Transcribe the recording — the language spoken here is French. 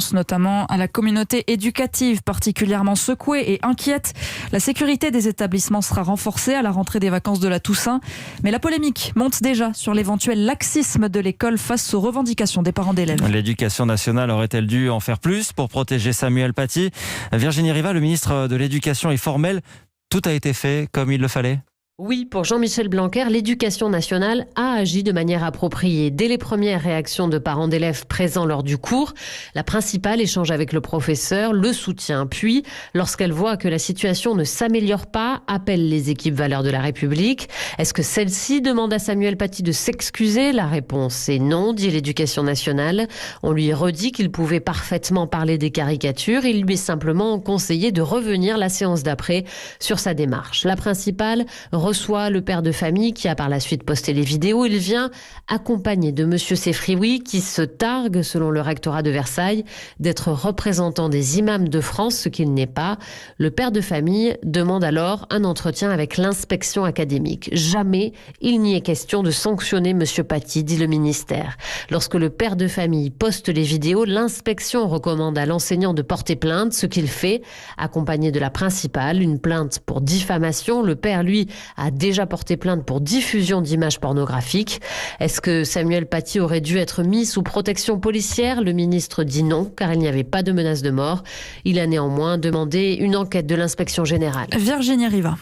pense notamment à la communauté éducative particulièrement secouée et inquiète. La sécurité des établissements sera renforcée à la rentrée des vacances de la Toussaint. Mais la polémique monte déjà sur l'éventuel laxisme de l'école face aux revendications des parents d'élèves. L'éducation nationale aurait-elle dû en faire plus pour protéger Samuel Paty ? Virginie Riva, le ministre de l'Éducation, est formel. Tout a été fait comme il le fallait ? Oui, pour Jean-Michel Blanquer, l'éducation nationale a agi de manière appropriée. Dès les premières réactions de parents d'élèves présents lors du cours, la principale échange avec le professeur, le soutient. Puis, lorsqu'elle voit que la situation ne s'améliore pas, appelle les équipes valeurs de la République. Est-ce que celle-ci demande à Samuel Paty de s'excuser ? La réponse est non, dit l'éducation nationale. On lui redit qu'il pouvait parfaitement parler des caricatures. Il lui est simplement conseillé de revenir la séance d'après sur sa démarche. La principale reçoit le père de famille qui a par la suite posté les vidéos. Il vient accompagné de monsieur Sefrioui qui se targue, selon le rectorat de Versailles, d'être représentant des imams de France, ce qu'il n'est pas. Le père de famille demande alors un entretien avec l'inspection académique. Jamais il n'y est question de sanctionner monsieur Paty, dit le ministère. Lorsque le père de famille poste les vidéos, l'inspection recommande à l'enseignant de porter plainte, ce qu'il fait, accompagné de la principale, une plainte pour diffamation. Le père, lui, a déjà porté plainte pour diffusion d'images pornographiques. Est-ce que Samuel Paty aurait dû être mis sous protection policière ? Le ministre dit non, car il n'y avait pas de menace de mort. Il a néanmoins demandé une enquête de l'inspection générale. Virginie Riva.